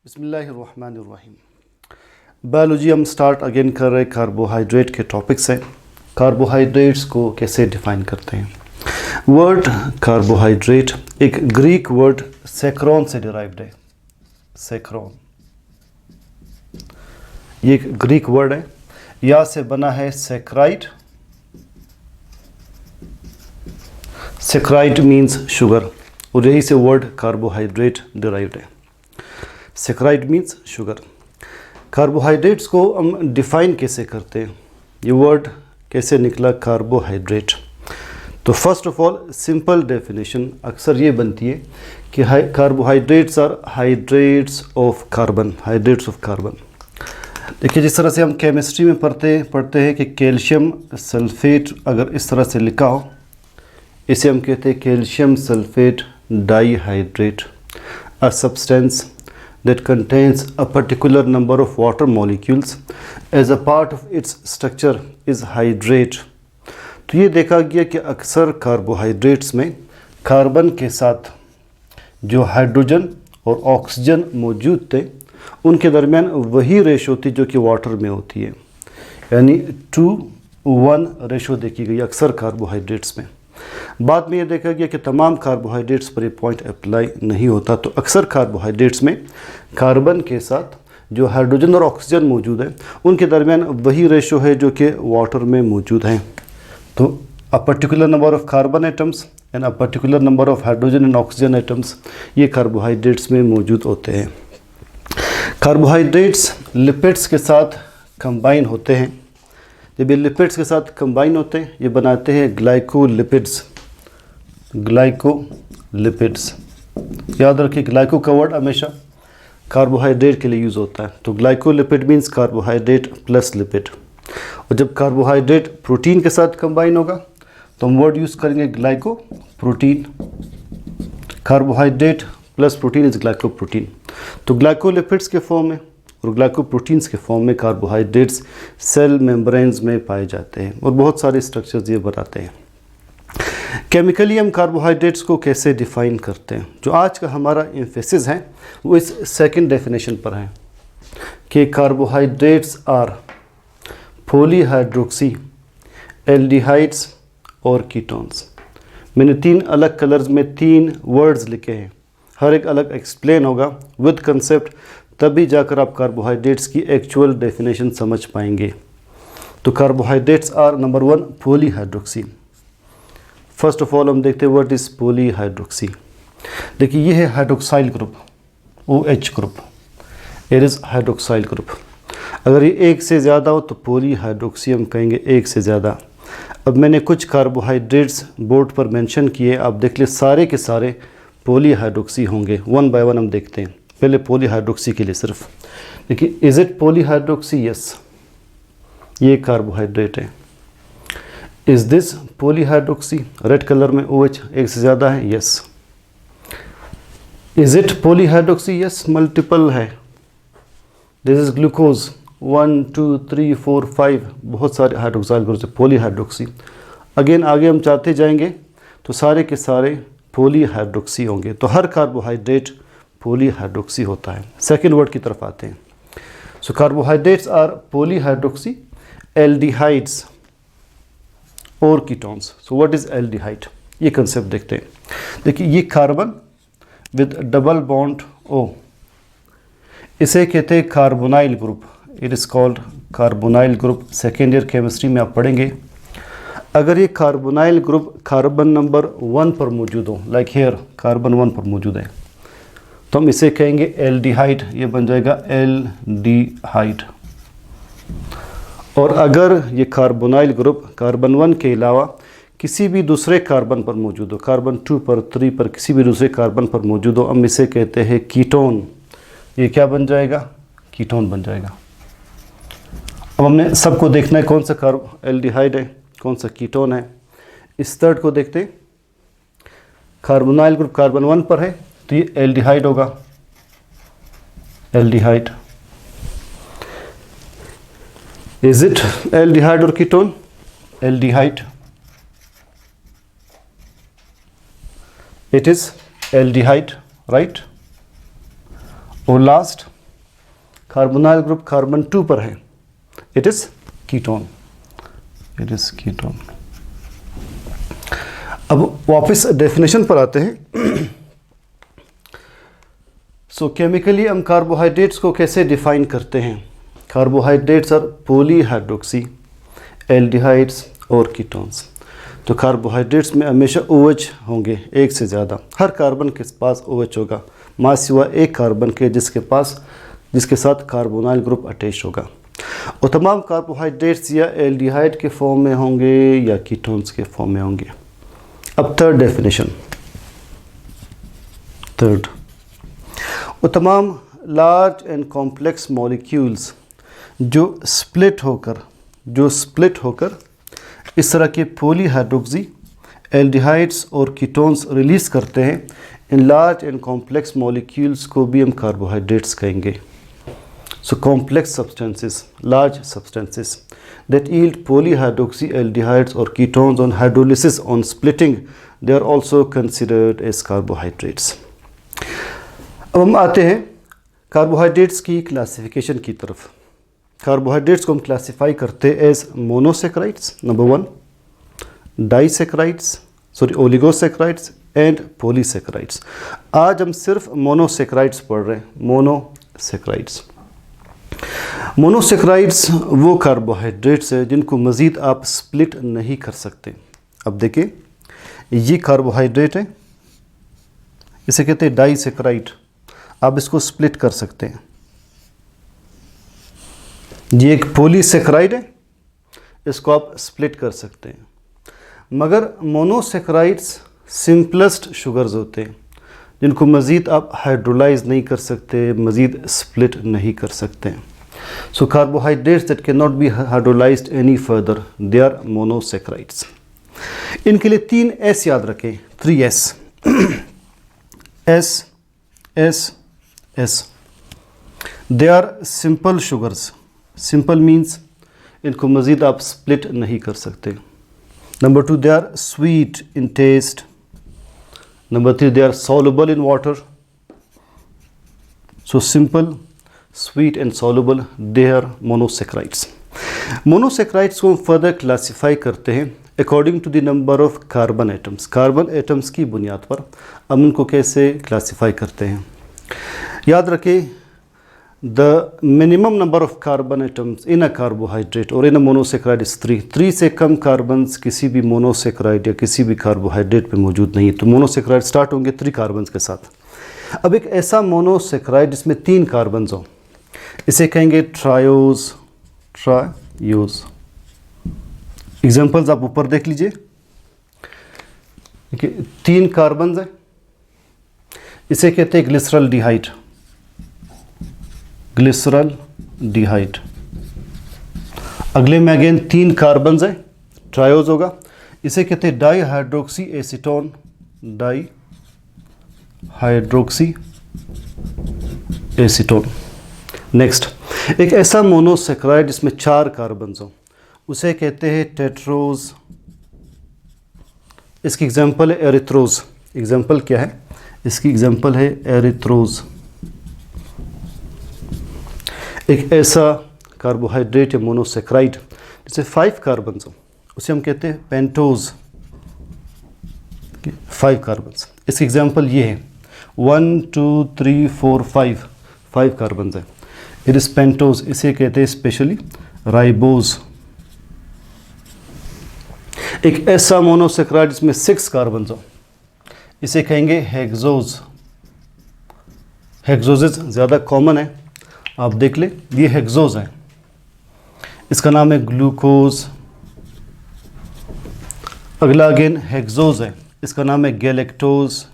बिस्मिल्लाहिर्रहमानिर्रहीम। बायोलॉजी हम start again कर रहे कार्बोहाइड्रेट के टॉपिक से। कार्बोहाइड्रेट्स को कैसे डिफ़ाइन करते हैं। वर्ड कार्बोहाइड्रेट एक ग्रीक वर्ड सैकरोन से डिराइव्ड है। सैकरोन ये एक ग्रीक वर्ड है, या से बना है सैकराइड। सैकराइड मीन्स शुगर, और यही से वर्ड कार्बोहाइड्रेट डिराइव्ड है। Saccharide means sugar. कार्बोहाइड्रेट्स को हम डिफ़ाइन कैसे करते हैं, ये वर्ड कैसे निकला कार्बोहाइड्रेट। तो first of all simple definition अक्सर ये बनती है कि carbohydrates are hydrates of carbon. Hydrates of carbon, देखिए जिस तरह से हम केमिस्ट्री में पढ़ते हैं कि कैल्शियम सल्फेट अगर इस तरह से लिखा हो, इसे हम कहते हैं calcium sulphate dihydrate. A substance that contains a particular number of water molecules as a part of its structure is hydrate। तो ये देखा गया कि अक्सर कार्बोहाइड्रेट्स में कार्बन के साथ जो हाइड्रोजन और ऑक्सीजन मौजूद थे उनके दरमियान वही रेशो थी जो कि वाटर में होती है, यानी 2:1 रेशो देखी गई अक्सर कार्बोहाइड्रेट्स में। बाद में ये देखा गया कि तमाम कार्बोहाइड्रेट्स पर ये पॉइंट अप्लाई नहीं होता। तो अक्सर कार्बोहाइड्रेट्स में कार्बन के साथ जो हाइड्रोजन और ऑक्सीजन मौजूद है उनके दरमियान वही रेशो है जो कि वाटर में मौजूद है। तो a particular number of carbon atoms and a particular number of hydrogen and oxygen atoms ये कार्बोहाइड्रेट्स में मौजूद होते हैं। कार्बोहाइड्रेट्स लिपिड्स के साथ कंबाइन होते हैं। जब ये लिपिड्स के साथ कंबाइन होते हैं ये बनाते हैं ग्लाइकोलिपिड्स। ग्लाइकोलिपिड्स, याद रखिए ग्लाइको का वर्ड हमेशा कार्बोहाइड्रेट के लिए यूज़ होता है। तो glycolipid means carbohydrate plus lipid. और जब कार्बोहाइड्रेट प्रोटीन के साथ कंबाइन होगा तो हम वर्ड यूज़ करेंगे glyco protein. Carbohydrate plus protein is glycoprotein. तो ग्लाइकोलिपिड्स के फॉर्म में और ग्लाइकोप्रोटीन्स के फॉर्म में कार्बोहाइड्रेट्स सेल मेम्ब्रेन्स में पाए जाते हैं और बहुत सारे स्ट्रक्चर्स ये बताते हैं। केमिकली हम कार्बोहाइड्रेट्स को कैसे डिफ़ाइन करते हैं। जो आज का हमारा एम्फेसिस है वो इस सेकंड डेफिनेशन पर है कि कार्बोहाइड्रेट्स आर पॉलीहाइड्रोक्सी एल्डिहाइड्स और कीटोन्स। मैंने 3 अलग कलर्स में 3 वर्ड्स लिखे हैं, हर एक अलग एक्सप्लेन होगा विद कंसेप्ट, तभी जाकर आप कार्बोहाइड्रेट्स की एक्चुअल डेफिनेशन समझ पाएंगे। तो carbohydrates are number 1 polyhydroxy. First of all हम देखते हैं व्हाट इज़ पॉलीहाइड्रोक्सी। देखिए ये है hydroxyl group, OH group, it is hydroxyl group. अगर ये एक से ज़्यादा हो तो पॉलीहाइड्रोक्सी हम कहेंगे एक से ज़्यादा। अब मैंने कुछ कार्बोहाइड्रेट्स बोर्ड पर मेंशन किए, आप देख ले सारे के सारे पॉलीहाइड्रोक्सी होंगे। 1 बाय 1 हम देखते हैं। पहले पॉलीहाइड्रोक्सी के लिए सिर्फ देखिए, इज इट पॉलीहाइड्रोक्सी? यस, ये कार्बोहाइड्रेट है। Is this polyhydroxy? Red colour में OH एक से ज़्यादा है, yes. Is it polyhydroxy? Yes, multiple है। दिस इज ग्लूकोज 1 2 3 4 5, बहुत सारे हाइड्रोक्साइल ग्रुप से पॉलीहाइड्रोक्सी। अगेन आगे हम चाहते जाएंगे तो सारे के सारे पॉलीहाइड्रोक्सी होंगे। तो हर कार्बोहाइड्रेट पॉलीहाइड्रोक्सी होता है। सेकेंड वर्ड की तरफ आते हैं। So carbohydrates are polyhydroxy aldehydes और ketones. So what is aldehyde, ये कंसेप्ट देखते हैं। देखिए ये carbon with double bond O, इसे कहते हैं carbonyl group. It is called carbonyl group. Second year chemistry में आप पढ़ेंगे। अगर ये कार्बोनाइल ग्रुप कार्बन नंबर 1 पर मौजूद हो, लाइक हेयर कार्बन 1 पर मौजूद है, तो हम इसे कहेंगे एल्डिहाइड। ये बन जाएगा एल्डिहाइड। और अगर ये कार्बोनाइल ग्रुप कार्बन 1 के अलावा किसी भी दूसरे कार्बन पर मौजूद हो, कार्बन 2 पर 3 पर किसी भी दूसरे कार्बन पर मौजूद हो, हम इसे कहते हैं कीटोन। ये क्या बन जाएगा? कीटोन बन जाएगा। अब हमने सबको देखना है कौन सा एल्डिहाइड है, कौन सा कीटोन है। इस थर्ड को देखते हैं। कार्बोनाइल ग्रुप कार्बन 1 पर है तो ये एल्डिहाइड होगा, एल्डिहाइड। इज इट एल्डिहाइड और ketone? Aldehyde. It is aldehyde, right. और लास्ट कार्बोनाइल ग्रुप कार्बन 2 पर है, it is ketone, it is ketone. अब वापस डेफिनेशन पर आते हैं। सो केमिकली हम कार्बोहाइड्रेट्स को कैसे डिफाइन करते हैं? कार्बोहाइड्रेट्स आर पॉलीहाइड्रोक्सी एल्डिहाइड्स और कीटोन्स। तो कार्बोहाइड्रेट्स में हमेशा OH होंगे, एक से ज़्यादा, हर कार्बन के पास OH होगा, मां सिवा एक कार्बन के जिसके साथ कार्बोनाइल ग्रुप अटैच होगा। और तमाम कार्बोहाइड्रेट्स या एल्डिहाइड के फॉर्म में होंगे या कीटोन्स के फॉर्म में होंगे। अब थर्ड डेफिनेशन, थर्ड, वो तमाम लार्ज एंड कॉम्प्लेक्स मॉलिक्यूल्स जो स्प्लिट होकर इस तरह के पॉलीहाइड्रोक्सी एल्डिहाइड्स और कीटोन्स रिलीज करते हैं, in large and complex molecules को भी हम कार्बोहाइड्रेट्स कहेंगे। So complex substances, large substances that yield polyhydroxyaldehydes or ketones on hydrolysis, on splitting, they are also considered as carbohydrates. अब हम आते हैं कार्बोहाइड्रेट्स की क्लासिफिकेशन की तरफ। कार्बोहाइड्रेट्स को हम क्लासिफाई करते हैं as monosaccharides number 1, disaccharides, oligosaccharides and polysaccharides. आज हम सिर्फ मोनोसेक्राइड्स पढ़ रहे हैं, मोनोसेक्राइड्स। मोनोसेक्राइड्स वो कार्बोहाइड्रेट्स है जिनको मज़ीद आप स्प्लिट नहीं कर सकते। अब देखिए, ये कार्बोहाइड्रेट है, इसे कहते हैं डाइसेक्राइड, आप इसको स्प्लिट कर सकते हैं। ये एक पॉलीसेक्राइड है, इसको आप स्प्लिट कर सकते हैं। मगर मोनोसेक्राइड्स सिंपलेस्ट शुगर्स होते हैं जिनको मज़ीद आप हाइड्रोलाइज नहीं कर सकते, मज़ीद स्प्लिट नहीं कर सकते हैं। So carbohydrates that can not be hydrolysed any further, they are monosaccharides. इनके लिए 3 S याद रखें, 3 S, S, S, S। They are simple sugars. Simple means इनको मज़ीद आप स्प्लिट नहीं कर सकते। Number 2, they are sweet in taste. Number 3, they are soluble in water. So simple, sweet and soluble, they are monosaccharides. Monosaccharides को हम further classify करते हैं according to the number of carbon atoms. Carbon atoms की बुनियाद पर हम उनको कैसे classify करते हैं? याद रखें, the minimum number of carbon atoms in a carbohydrate or in a monosaccharide is 3. 3 से कम कार्बन्स किसी भी मोनोसेक्राइड या किसी भी कार्बोहाइड्रेट पे मौजूद नहीं है। तो मोनोसेक्राइड स्टार्ट होंगे 3 कार्बन्स के साथ। अब एक ऐसा मोनोसेक्राइड जिसमें 3 कार्बन्स हो, इसे कहेंगे ट्रायोज, ट्रायोज। एग्जांपल्स आप ऊपर देख लीजिए, देखिए 3 कार्बन्स है, इसे कहते हैं ग्लिसरल डिहाइड, ग्लिसरल डिहाइड। अगले में अगेन 3 कार्बन्स है, ट्रायोज होगा, इसे कहते हैं dihydroxy acetone, dihydroxy acetone. Next, एक ऐसा मोनोसेक्राइड जिसमें 4 कार्बन्स हो, उसे कहते हैं टेट्रोज। इसकी एग्जांपल है एरिथ्रोज। एग्जांपल क्या है इसकी? एग्जांपल है एरिथ्रोज। एक ऐसा कार्बोहाइड्रेट या मोनोसेक्राइड जिसे 5 कार्बन्स हो, उसे हम कहते हैं पेंटोज, 5 कार्बन्स। इसकी एग्जांपल ये है 1 2 3 4 5 कार्बन्स है, इट इज पेंटोज, इसे कहते हैं स्पेशली राइबोज। एक ऐसा मोनोसेक्राइड जिसमें 6 कार्बन्स हो, इसे कहेंगे हेक्सोज। हेक्सोजेज ज़्यादा कॉमन है, आप देख ले, ये हेक्सोज है, इसका नाम है ग्लूकोज। अगला अगेन हेक्सोज है, इसका नाम है गैलेक्टोज।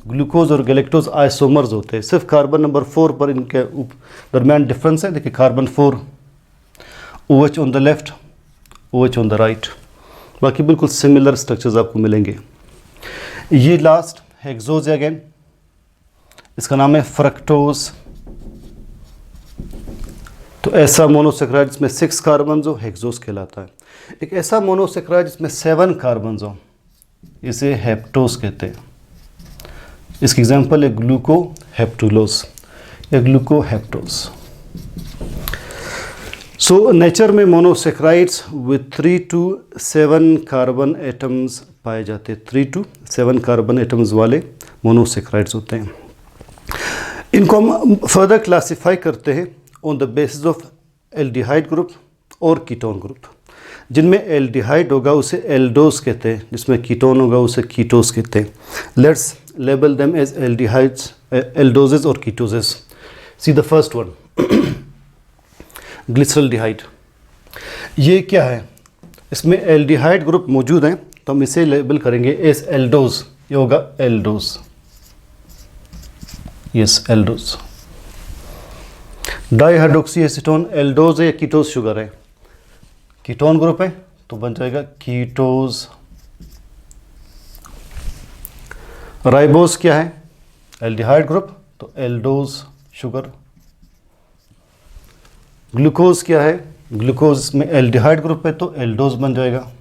ग्लूकोज और गैलेक्टोज आइसोमर्स होते हैं, सिर्फ कार्बन नंबर 4 पर इनके दरमियान डिफरेंस है। देखिए carbon 4, OH on the left, OH on the right, बाकी बिल्कुल सिमिलर स्ट्रक्चर्स आपको मिलेंगे। ये लास्ट हेक्सोज है अगेन, इसका नाम है फ्रक्टोज। तो ऐसा मोनोसेक्राइड जिसमें 6 कार्बन्स हो हेक्सोज कहलाता है। एक ऐसा मोनोसेक्राइड जिसमें 7 कार्बन्स हो, इसे हेप्टोज कहते हैं। इसकी एग्जांपल है ग्लूको हेप्टुलोज। या ग्लूकोहेक्टोज। सो नेचर में monosaccharides with 3 to 7 carbon atoms पाए जाते हैं। 3 to 7 कार्बन एटम्स वाले मोनोसेक्राइड्स होते हैं। इनको हम फर्दर क्लासीफाई करते हैं on the basis of aldehyde group और कीटोन ग्रुप। जिनमें एल्डिहाइड होगा उसे एल्डोज कहते हैं, जिसमें कीटोन होगा उसे कीटोस कहते हैं। Let's label them as aldehydes, aldoses और ketoses. See the first one, glyceraldehyde. ये क्या है? इसमें एल्डिहाइड ग्रुप मौजूद हैं तो हम इसे लेबल करेंगे एज एल्डोज। ये होगा aldose, yes aldose. Dihydroxy acetone aldose है या कीटोज शुगर है? कीटोन ग्रुप है तो बन जाएगा कीटोज। राइबोज क्या है? एल्डिहाइड ग्रुप तो एल्डोज शुगर। ग्लूकोज क्या है? ग्लूकोज में एल्डिहाइड ग्रुप है तो एल्डोज बन जाएगा।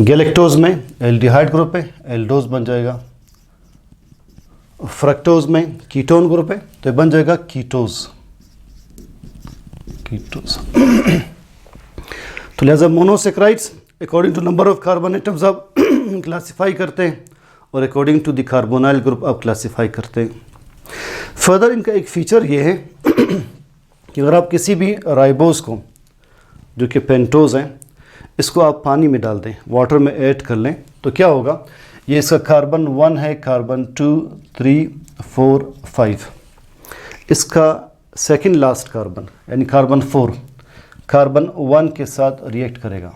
गैलेक्टोज में एल्डिहाइड ग्रुप है, एल्डोज बन जाएगा। फ्रक्टोज में कीटोन ग्रुप है तो बन जाएगा कीटोज, कीटोज। तो लिहाजा monosaccharides according to number of carbon atoms आप क्लासीफाई करते हैं और according to the carbonyl group आप क्लासीफाई करते हैं। फर्दर इनका एक फीचर ये है कि अगर आप किसी भी राइबोज को, जो कि पेंटोज हैं, इसको आप पानी में डाल दें, वाटर में ऐड कर लें, तो क्या होगा? ये इसका कार्बन 1 है, कार्बन 2, 3, 4, 5। इसका सेकंड लास्ट कार्बन यानी कार्बन 4 कार्बन 1 के साथ रिएक्ट करेगा।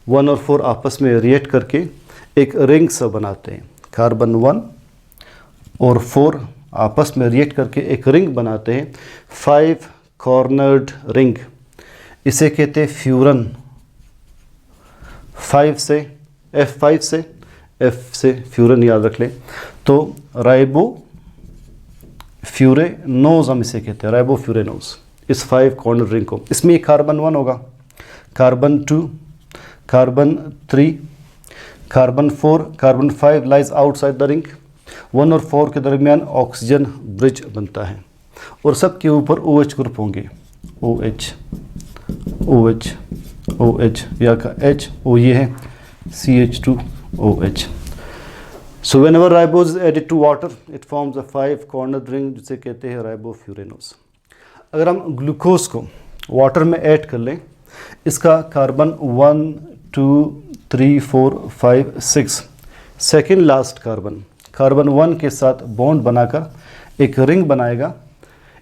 1 और 4 आपस में रिएक्ट करके एक रिंग सा बनाते हैं। कार्बन 1 और 4 आपस में रिएक्ट करके एक रिंग बनाते हैं, 5 कॉर्नर्ड रिंग। इसे कहते हैं फ्यूरन। 5 से F5 से F से फ्यूरन याद रख लें। तो राइबो फ्यूरेनोज हम इसे कहते हैं, राइबो फ्यूरेनोज, इस 5 कॉर्नर रिंग को। इसमें कार्बन 1 होगा, carbon 2, carbon 3, carbon 4, carbon 5 lies outside the ring. 1 और 4 के दरमियान ऑक्सीजन ब्रिज बनता है और सबके ऊपर OH ग्रुप होंगे। OH, OH, OH, या का H, O ये है CH2OH। So whenever ribose is added to water, it forms a 5 cornered ring जिसे कहते हैं राइबोफ्यूरेनोज। अगर हम ग्लूकोज को वाटर में ऐड कर लें, इसका कार्बन 1, 2, 3, 4, 5, 6 सेकेंड लास्ट कार्बन 1 के साथ बॉन्ड बनाकर एक रिंग बनाएगा।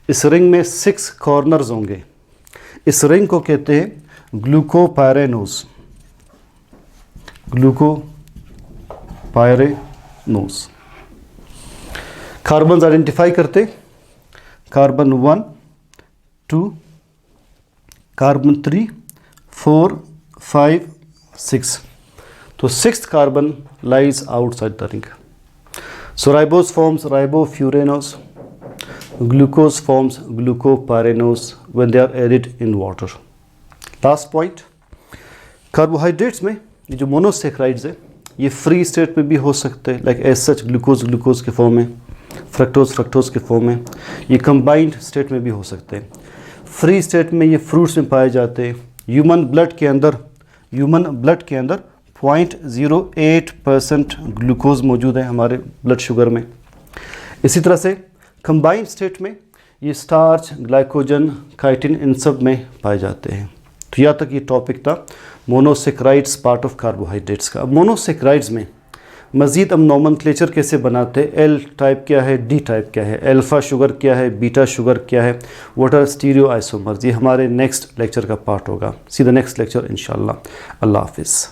इस रिंग में 6 कॉर्नर्स होंगे। इस रिंग को कहते हैं ग्लूकोपायरेनोज, ग्लूकोपायरेनोज। कार्बन आइडेंटिफाई करते, कार्बन 1, 2, कार्बन 3, 4, 5, 6। तो 6th carbon lies outside the ring. So ribose forms ribofuranose, glucose forms glucopyranose when they are added in water. Last point, carbohydrates में ये जो मोनोसेक्राइड्स है ये फ्री स्टेट में भी हो सकते हैं, लाइक एज सच ग्लूकोज के फॉर्म में, फ्रक्टोज के फॉर्म में। ये कंबाइंड स्टेट में भी हो सकते हैं। फ्री स्टेट में ये फ्रूट्स में पाए जाते हैं। ह्यूमन ब्लड के अंदर 0.08% ग्लूकोज मौजूद है हमारे ब्लड शुगर में। इसी तरह से कंबाइंड स्टेट में ये स्टार्च, ग्लाइकोजन, काइटिन इन सब में पाए जाते हैं। तो यहाँ तक ये टॉपिक था मोनोसेक्राइड्स पार्ट ऑफ कार्बोहाइड्रेट्स का। अब मोनोसेक्राइड्स में मज़ीद हम नोमेनक्लेचर कैसे बनाते हैं, एल टाइप क्या है, डी टाइप क्या है, अल्फ़ा शुगर क्या है, बीटा शुगर क्या है, व्हाट आर स्टीरियो आइसोमर्स, ये हमारे नेक्स्ट लेक्चर का पार्ट होगा। सी द नेक्स्ट लेक्चर इंशाल्लाह। अल्लाह हाफिज़।